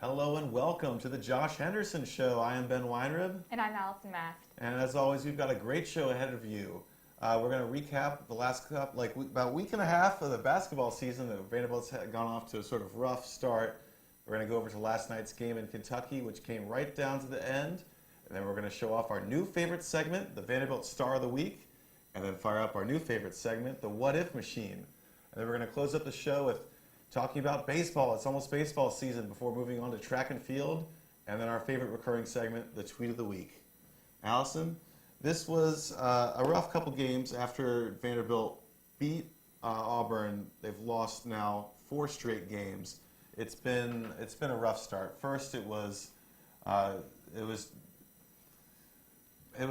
Hello and welcome to the Josh Henderson Show. I am Ben Weinrib. And I'm Allison Mast. And as always, we've got a great show ahead of you. We're going to recap the last about a week and a half of the basketball season. That Vanderbilt's had gone off to a sort of rough start. We're going to go over to last night's game in Kentucky, which came right down to the end. And then we're going to show off our new favorite segment, the Vanderbilt Star of the Week. And then fire up our new favorite segment, the What If Machine. And then we're going to close up the show with talking about baseball. It's almost baseball season before moving on to track and field. And then our favorite recurring segment, the Tweet of the Week. Allison, this was a rough couple games after Vanderbilt beat Auburn. They've lost now 4 straight games. It's been a rough start. First, it was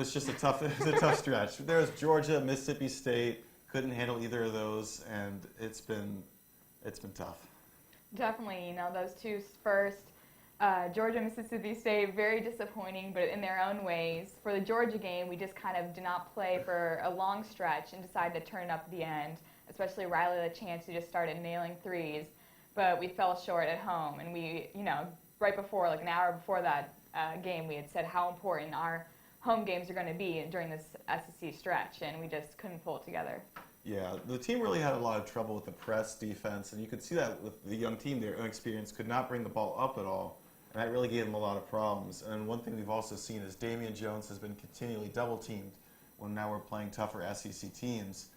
just a tough stretch. There was Georgia, Mississippi State, couldn't handle either of those, and it's been tough. Definitely, those two first, Georgia, Mississippi State, very disappointing, but in their own ways. For the Georgia game, we just kind of did not play for a long stretch and decided to turn it up at the end, especially Riley LaChance, who just started nailing threes, but we fell short at home. And we, right before, like an hour before that game, we had said how important our home games are going to be during this SEC stretch, and we just couldn't pull it together. Yeah, the team really had a lot of trouble with the press defense, and you could see that with the young team. Their inexperience could not bring the ball up at all, and that really gave them a lot of problems. And one thing we've also seen is Damian Jones has been continually double-teamed when now we're playing tougher SEC teams.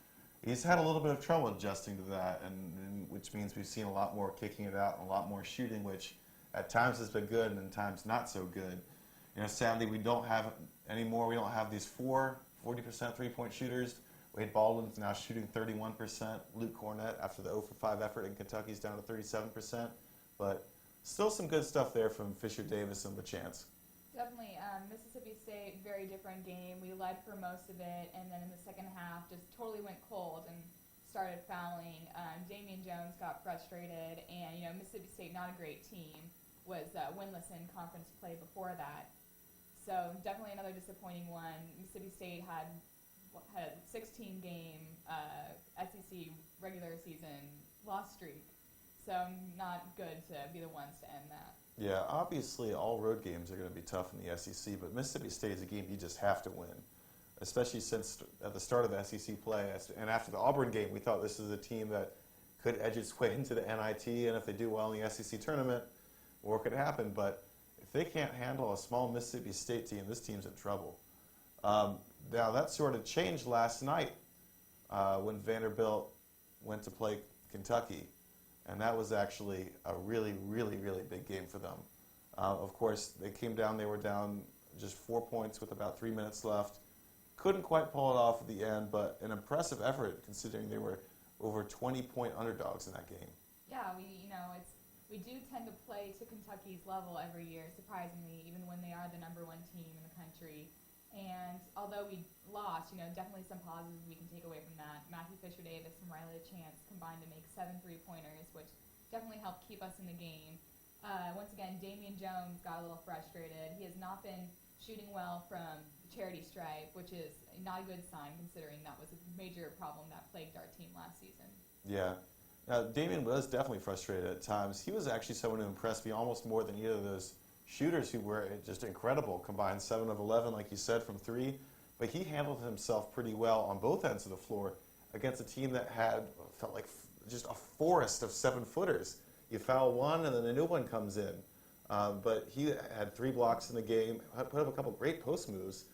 He's had a little bit of trouble adjusting to that, and which means we've seen a lot more kicking it out and a lot more shooting, which at times has been good and at times not so good. Sadly, we don't have anymore. We don't have these 40% three-point shooters. Wade Baldwin's now shooting 31%. Luke Cornett, after the 0 for 5 effort in Kentucky, is down to 37%. But still some good stuff there from Fisher Davis and LaChance. Definitely. Mississippi State, very different game. We led for most of it, and then in the second half just totally went cold and started fouling. Damian Jones got frustrated, and Mississippi State, not a great team, was winless in conference play before that. So definitely another disappointing one. Mississippi State had a 16-game SEC regular season loss streak, so not good to be the ones to end that. Yeah, obviously all road games are going to be tough in the SEC, but Mississippi State is a game you just have to win, especially since at the start of the SEC play and after the Auburn game, we thought this is a team that could edge its way into the NIT, and if they do well in the SEC tournament, more could happen. But if they can't handle a small Mississippi State team, this team's in trouble. Now, that sort of changed last night when Vanderbilt went to play Kentucky, and that was actually a really, really, really big game for them. Of course, they came down. They were down just 4 points with about 3 minutes left. Couldn't quite pull it off at the end, but an impressive effort considering they were over 20-point underdogs in that game. Yeah, we do tend to play to Kentucky's level every year, surprisingly, even when they are the #1 team in the country. And although we lost, definitely some positives we can take away from that. Matthew Fisher Davis and Riley LaChance combined to make 7 3-pointers, which definitely helped keep us in the game. Once again, Damian Jones got a little frustrated. He has not been shooting well from the charity stripe, which is not a good sign considering that was a major problem that plagued our team last season. Yeah. Now, Damian was definitely frustrated at times. He was actually someone who impressed me almost more than either of those shooters who were just incredible, combined 7 of 11, like you said, from 3. But he handled himself pretty well on both ends of the floor against a team that felt like just a forest of 7-footers. You foul one, and then a new one comes in. But he had 3 blocks in the game, put up a couple great post moves,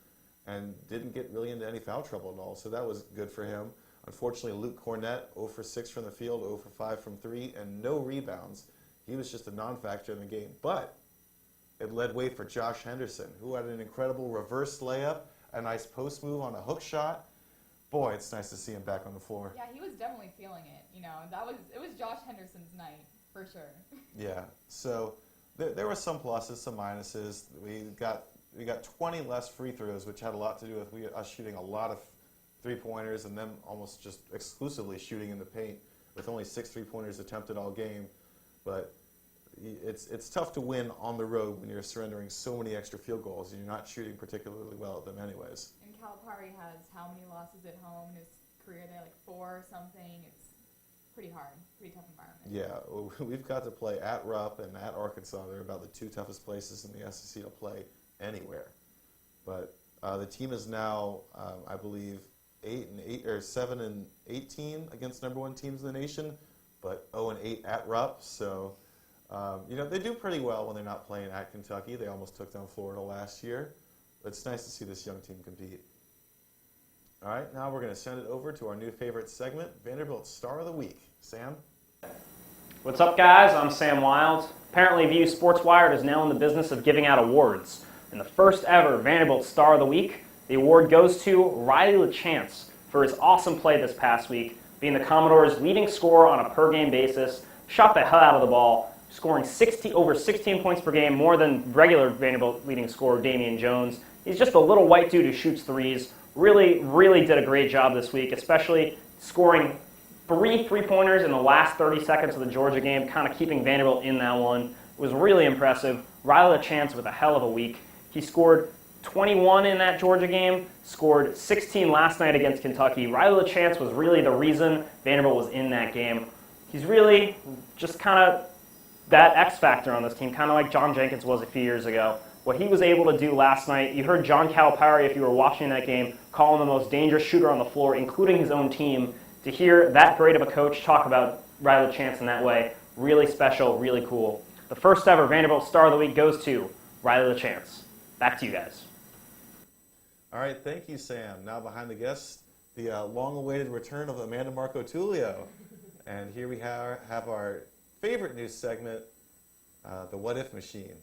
and didn't get really into any foul trouble at all. So that was good for him. Unfortunately, Luke Cornett, 0 for 6 from the field, 0 for 5 from 3, and no rebounds. He was just a non-factor in the game. But it led way for Josh Henderson, who had an incredible reverse layup, a nice post move on a hook shot. Boy, it's nice to see him back on the floor. Yeah, he was definitely feeling it. It was Josh Henderson's night for sure. Yeah. So there were some pluses, some minuses. We got 20 less free throws, which had a lot to do with us shooting a lot of 3-pointers and them almost just exclusively shooting in the paint with only 6 3-pointers attempted all game. But it's tough to win on the road when you're surrendering so many extra field goals and you're not shooting particularly well at them anyways. And Calipari has how many losses at home in his career? They're like 4 or something. pretty hard, pretty tough environment. Yeah, we've got to play at Rupp and at Arkansas. They're about the two toughest places in the SEC to play anywhere. But the team is now, I believe, 7-18 against number one teams in the nation, but 0-8 at Rupp. So, they do pretty well when they're not playing at Kentucky. They almost took down Florida last year. But it's nice to see this young team compete. All right, now we're going to send it over to our new favorite segment, Vanderbilt Star of the Week. Sam? What's up, guys? I'm Sam Wild. Apparently, View Sports Wired is now in the business of giving out awards. And the first ever Vanderbilt Star of the Week, the award goes to Riley LaChance for his awesome play this past week, being the Commodores' leading scorer on a per-game basis, shot the hell out of the ball, scoring over 16 points per game, more than regular Vanderbilt leading scorer Damian Jones. He's just a little white dude who shoots threes. Really, really did a great job this week, especially scoring 3 3-pointers in the last 30 seconds of the Georgia game, kind of keeping Vanderbilt in that one. It was really impressive. Riley LaChance with a hell of a week. He scored 21 in that Georgia game, scored 16 last night against Kentucky. Riley LaChance was really the reason Vanderbilt was in that game. He's really just kind of that X factor on this team, kind of like John Jenkins was a few years ago. What he was able to do last night, you heard John Calipari, if you were watching that game, call him the most dangerous shooter on the floor, including his own team. To hear that great of a coach talk about Riley LaChance in that way, really special, really cool. The first ever Vanderbilt Star of the Week goes to Riley LaChance. Back to you guys. All right, thank you, Sam. Now behind the guest, the long-awaited return of Amanda Marco Tullio. And here we have our favorite news segment, the What If Machine.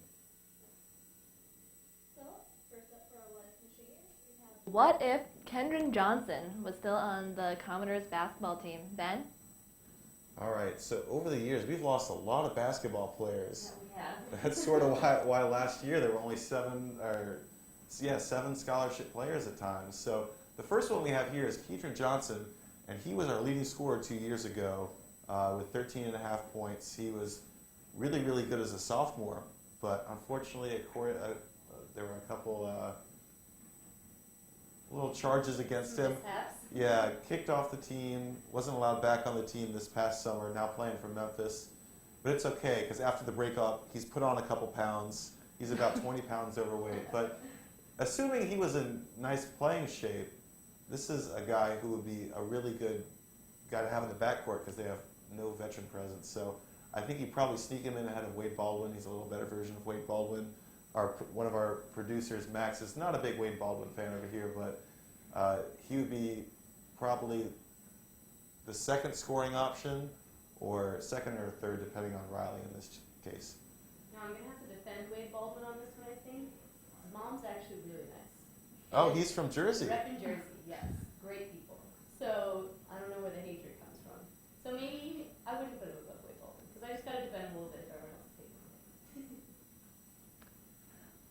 What if Kendron Johnson was still on the Commodores basketball team? Ben? All right, so over the years, we've lost a lot of basketball players. Yeah, we have. That's sort of why last year there were only 7 scholarship players at times. So the first one we have here is Kendron Johnson, and he was our leading scorer 2 years ago with 13.5 points. He was really, really good as a sophomore, but unfortunately, there were a couple little charges against him. Mishaps. Yeah, kicked off the team, wasn't allowed back on the team this past summer, now playing for Memphis. But it's okay, because after the breakup, he's put on a couple pounds. He's about 20 pounds overweight. But assuming he was in nice playing shape, this is a guy who would be a really good guy to have in the backcourt because they have no veteran presence. So I think he'd probably sneak him in ahead of Wade Baldwin. He's a little better version of Wade Baldwin. One of our producers, Max, is not a big Wade Baldwin fan over here, but he would be probably the second scoring option, or second or third, depending on Riley in this case. No, I'm going to have to defend Wade Baldwin on this one, I think. His mom's actually really nice. Oh, he's from Jersey. Rep in Jersey, yes. Great people. So, I don't know where the hatred comes from. So maybe I wouldn't put him above Wade Baldwin, because I just got to defend him a little bit if everyone else is taking him.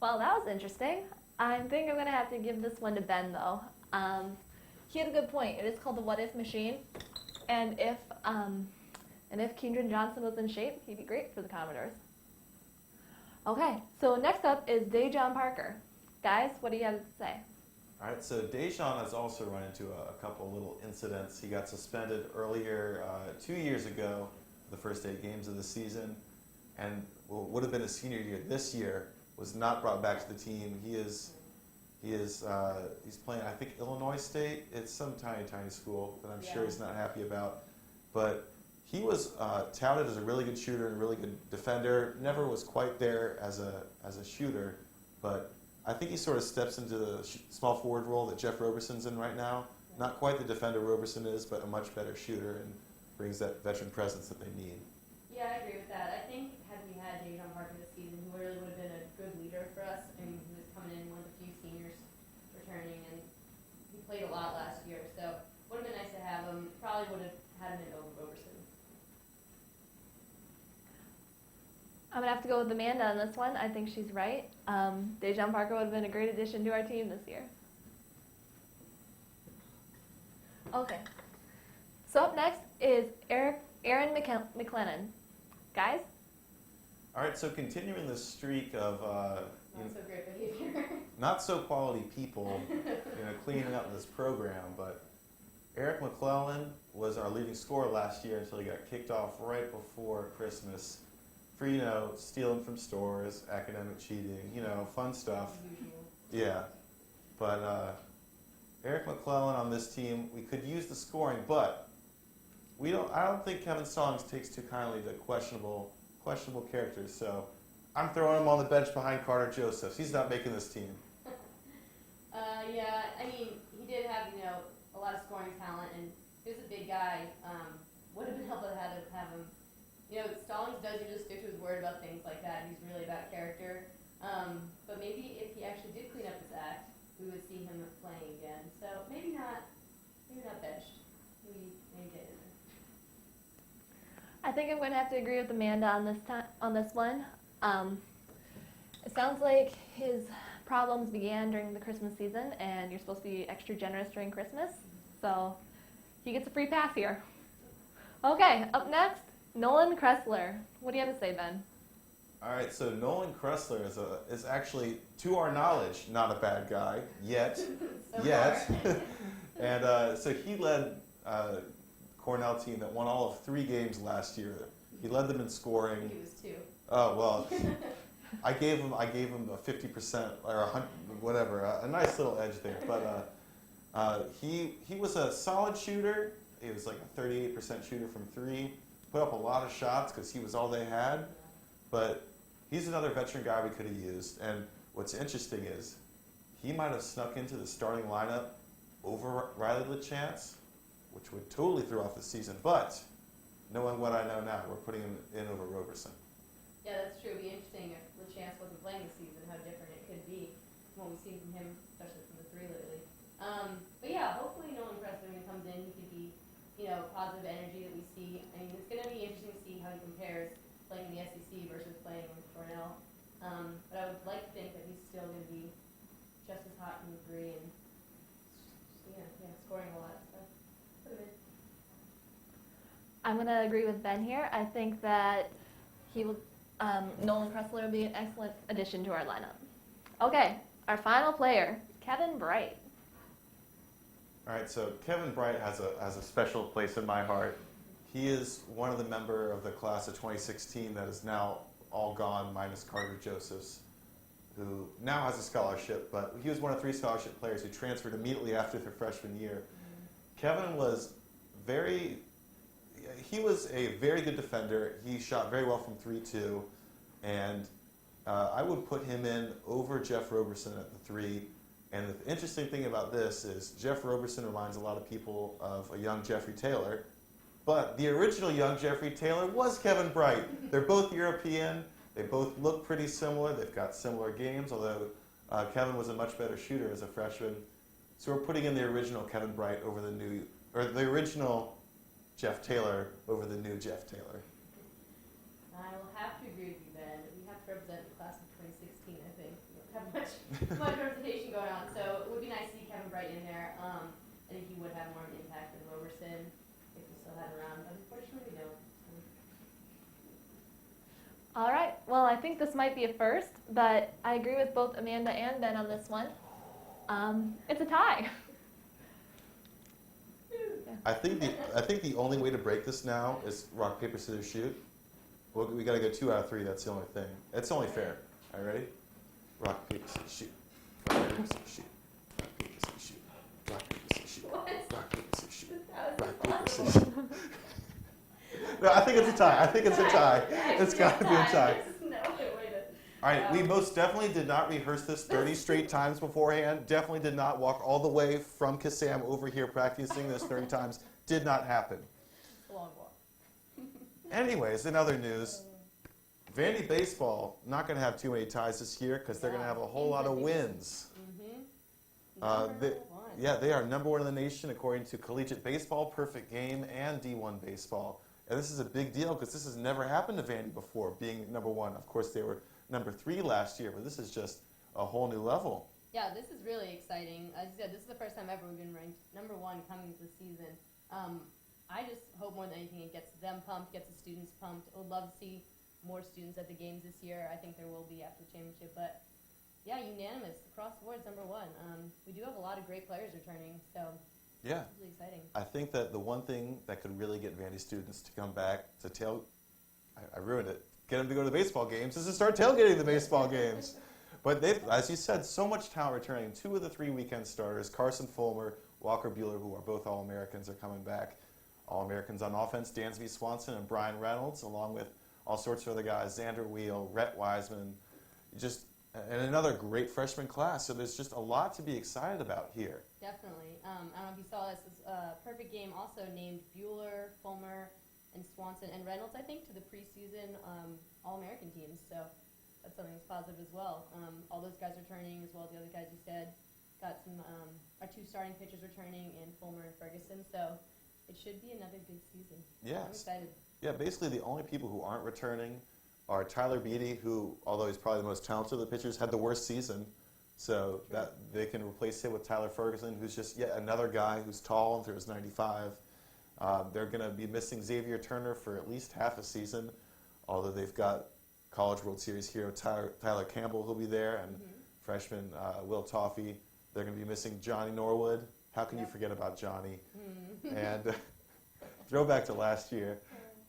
Well, that was interesting. I think I'm going to have to give this one to Ben, though. He had a good point. It is called the What If Machine. And if Kendron Johnson was in shape, he'd be great for the Commodores. Okay, so next up is Dejon Parker. Guys, what do you have to say? All right, so Dejon has also run into a couple little incidents. He got suspended earlier 2 years ago, the first 8 games of the season, and what would have been his senior year this year was not brought back to the team. He's playing, I think, Illinois State. It's some tiny school that I'm sure he's not happy about. But he was touted as a really good shooter and a really good defender. Never was quite there as a shooter, but I think he sort of steps into the small forward role that Jeff Roberson's in right now. Not quite the defender Roberson is, but a much better shooter and brings that veteran presence that they need. Yeah, I agree with that. I think had we had Dejon Parker this season, he really would have been a good leader for us. I mean, he was coming in, one of the few seniors returning, and he played a lot last year. So would have been nice to have him. Probably would have had him in over Roberson. I'm going to have to go with Amanda on this one. I think she's right. Dejon Parker would have been a great addition to our team this year. Okay. So up next is Aaron McLennan. Guys? All right, so continuing the streak of Not so great behavior. not so quality people, cleaning up this program, but Eric McClellan was our leading scorer last year until he got kicked off right before Christmas for, stealing from stores, academic cheating, fun stuff. Usual. Yeah. But Eric McClellan on this team, we could use the scoring, but I don't think Kevin Stallings takes too kindly to questionable characters, so I'm throwing him on the bench behind Carter Josephs. He's not making this team. Yeah, I mean, he did have, a lot of scoring talent, and he was a big guy. Would have been helpful to have him. Stallings does usually stick to his word about things like that. He's really about character. But maybe if he actually did clean up his act, we would see him playing again. So maybe not benched. Maybe get in there. I think I'm going to have to agree with Amanda on this one. It sounds like his problems began during the Christmas season, and you're supposed to be extra generous during Christmas, so he gets a free pass here. Okay, up next, Nolan Kressler. What do you have to say, Ben? All right, so Nolan Kressler is actually, to our knowledge, not a bad guy yet. So yet. far. And so he led Cornell team that won all of 3 games last year. He led them in I scoring. think it was 2. Oh well, I gave him a 50% or 100, whatever, a nice little edge there. But he was a solid shooter. He was like a 38% shooter from 3. Put up a lot of shots because he was all they had. But he's another veteran guy we could have used. And what's interesting is he might have snuck into the starting lineup over Riley LaChance, which would totally throw off the season. But knowing what I know now, we're putting him in over Roberson. Yeah, that's true. It'd be interesting if LaChance wasn't playing this season, how different it could be from what we've seen from him, especially from the 3 lately. But yeah, hopefully Nolan Kressler, when he comes in, he could be, positive energy that we see. I mean, it's going to be interesting to see how he compares playing in the SEC versus playing with Cornell. But I would like to think that he's still going to be just as hot from the 3 and scoring a lot. So put him in. I'm going to agree with Ben here. I think that Nolan Kressler will be an excellent addition to our lineup. Okay, our final player, Kevin Bright. All right, so Kevin Bright has a special place in my heart. He is one of the member of the class of 2016 that is now all gone, minus Carter Josephs, who now has a scholarship, but he was one of 3 scholarship players who transferred immediately after their freshman year. Kevin was a very good defender. He shot very well from 3 too, and I would put him in over Jeff Roberson at the 3. And the interesting thing about this is Jeff Roberson reminds a lot of people of a young Jeffrey Taylor, but the original young Jeffrey Taylor was Kevin Bright. They're both European. They both look pretty similar. They've got similar games, although Kevin was a much better shooter as a freshman. So we're putting in the original Kevin Bright over the original Jeff Taylor over the new Jeff Taylor. I will have to agree with you, Ben. We have to represent the class of 2016, I think. We don't have much representation going on, so it would be nice to see Kevin Bright in there. I think he would have more of an impact than Roberson if we still had him around, but unfortunately we don't. All right, well, I think this might be a first, but I agree with both Amanda and Ben on this one. It's a tie. I think the only way to break this now is rock, paper, scissors, shoot. Well, we got to go 2 out of 3. That's the only thing. It's only fair. All right, ready? Rock, paper, scissors, shoot. Rock, paper, scissors, shoot. Rock, paper, scissors, shoot. Rock, paper, scissors, shoot. What? Rock, paper, scissors, shoot. That was Rock, paper, impossible. scissors. No, I think it's a tie. I think it's a tie. It's got to be a tie. There's no other way to. All right, we most definitely did not rehearse this 30 straight times beforehand. Definitely did not walk all the way from Kassam over here practicing this 30 times. Did not happen. It's a long walk. Anyways, in other news, Vandy baseball not going to have too many ties this year because they're going to have a whole lot of wins. They are number 1 in the nation according to Collegiate Baseball, Perfect Game, and D1 Baseball. And this is a big deal because this has never happened to Vandy before, being number 1. Of course, they were number 3 last year, but this is just a whole new level. Yeah, this is really exciting. As you said, this is the first time ever we've been ranked number 1 coming to the season. I just hope more than anything it gets them pumped, gets the students pumped. I would love to see more students at the games this year. I think there will be after the championship, but yeah, unanimous across the board, number 1. We do have a lot of great players returning, so Yeah. It's really exciting. I think that the one thing that could really get Vandy students to come back to I ruined it, get them to go to the baseball games is to start tailgating the baseball games. But they've, as you said, so much talent returning. 2 of the 3 weekend starters, Carson Fulmer, Walker Buehler, who are both All-Americans, are coming back. All-Americans on offense, Dansby Swanson and Brian Reynolds, along with all sorts of other guys, Xander Wheel, Rhett Wiseman, and another great freshman class. So there's just a lot to be excited about here. Definitely. I don't know if you saw this. Perfect Game also named Bueller, Fulmer, and Swanson and Reynolds, I think, to the preseason All-American teams. So that's something that's positive as well. All those guys returning, as well as the other guys you said. Got some our 2 starting pitchers returning in Fulmer and Ferguson. So it should be another good season. Yes. I'm excited. Yeah, basically the only people who aren't returning are Tyler Beatty, who, although he's probably the most talented of the pitchers, had the worst season. So that they can replace him with Tyler Ferguson, who's just yet another guy who's tall and throws 95. They're going to be missing Xavier Turner for at least half a season, although they've got College World Series hero Tyler Campbell who'll be there, and freshman Will Toffee. They're going to be missing Johnny Norwood. How can you forget about Johnny? And throwback to last year.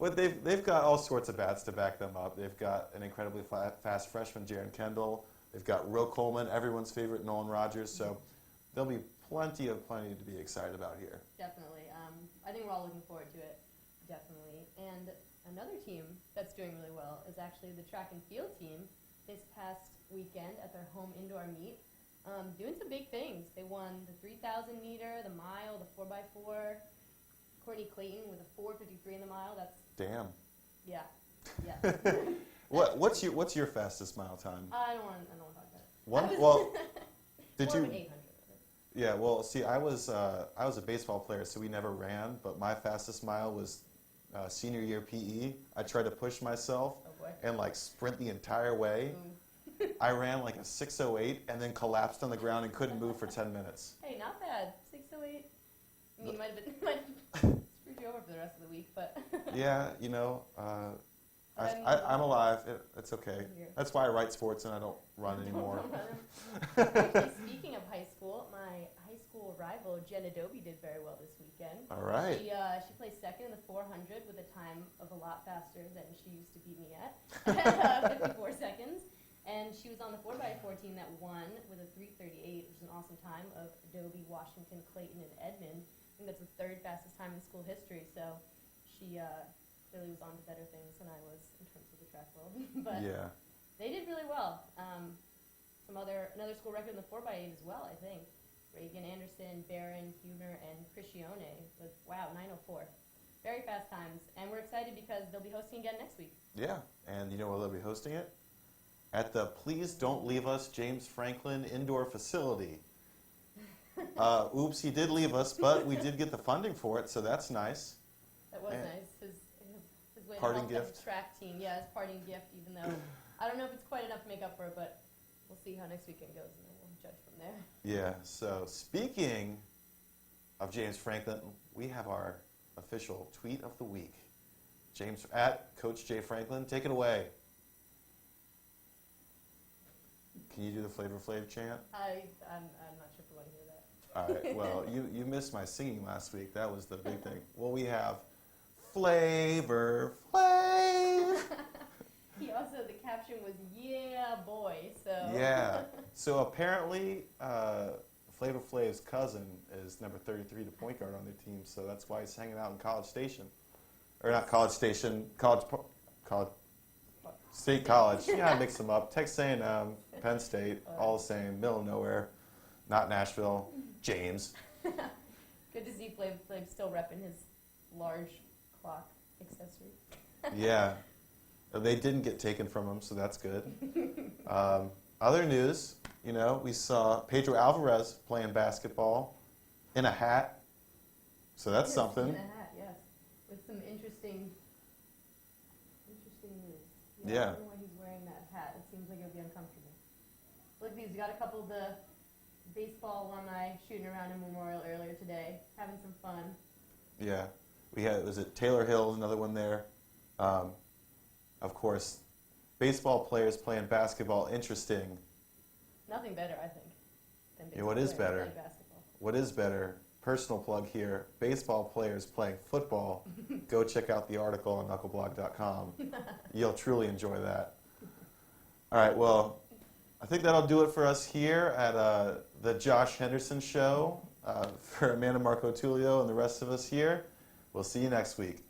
But they've got all sorts of bats to back them up. They've got an incredibly fast freshman, Jaron Kendall. They've got Will Coleman, everyone's favorite, Nolan Rogers. So there'll be plenty to be excited about here. Definitely. I think we're all looking forward to it. Definitely. And another team that's doing really well is actually the track and field team this past weekend at their home indoor meet. Doing some big things. They won the 3,000 meter, the mile, the 4x4. Courtney Clayton with a 4:53 in the mile. That's Damn. yeah. What's your fastest mile time? I don't want to talk about it. One. Well, did More you? of an 800. Yeah. Well, see, I was a baseball player, so we never ran. But my fastest mile was senior year PE. I tried to push myself Oh boy. and like sprint the entire way. Ooh. I ran like a 6:08 and then collapsed on the ground and couldn't move for 10 minutes. Hey, not bad. 6:08. I mean, might have screwed you over for the rest of the week, but. Yeah, I'm alive. It's okay. That's why I write sports and I don't run anymore. Actually, speaking of high school, my high school rival Jen Adobe did very well this weekend. All right. She placed second in the 400 with a time of a lot faster than she used to beat me at, 54 seconds. And she was on the 4x4 team that won with a 3:38, which is an awesome time of Adobe, Washington, Clayton, and Edmond. I think that's the 3rd fastest time in school history. So she really was on to better things than I was in terms of the track world. But Yeah. they did really well. Another school record in the 4x8 as well, I think. Reagan Anderson, Barron, Huebner, and Criscione with, 9:04. Very fast times. And we're excited because they'll be hosting again next week. Yeah, and you know where they'll be hosting it? At the Please Don't Leave Us James Franklin Indoor Facility. Oops, he did leave us, but we did get the funding for it, so that's nice. That was And nice. His way to parting help gift. the track team. Yeah, his parting gift, even though I don't know if it's quite enough to make up for it, but we'll see how next weekend goes, and then we'll judge from there. Yeah, so speaking of James Franklin, we have our official tweet of the week. James at Coach J Franklin, take it away. Can you do the Flavor Flav chant? I'm not sure if we want to hear that. All right, well, you missed my singing last week. That was the big thing. Well, we have Flavor Flav. He also, the caption was, yeah, boy, so. Yeah. So apparently, Flavor Flav's cousin is number 33 to point guard on their team, so that's why he's hanging out in College Station. Or not College Station, State College. Yeah, I mix them up. Texas A&M, Penn State, all the same, middle of nowhere. Not Nashville. James. Good to see Flav still repping his large clock accessory. Yeah. They didn't get taken from him, so that's good. Other news, we saw Pedro Alvarez playing basketball in a hat. So that's something. In a hat, yes. With some interesting news. Yeah. I don't know why he's wearing that hat. It seems like it would be uncomfortable. Look, he's got a couple of the baseball alumni shooting around in Memorial earlier today, having some fun. Yeah. We had, was it Taylor Hill, another one there. Of course, baseball players playing basketball, interesting. Nothing better, I think, than Yeah, what baseball is players better? playing basketball. What is better personal plug here, baseball players playing football, go check out the article on knuckleblog.com. You'll truly enjoy that. All right, well, I think that'll do it for us here at the Josh Henderson Show. For Amanda Marco Tullio and the rest of us here, we'll see you next week.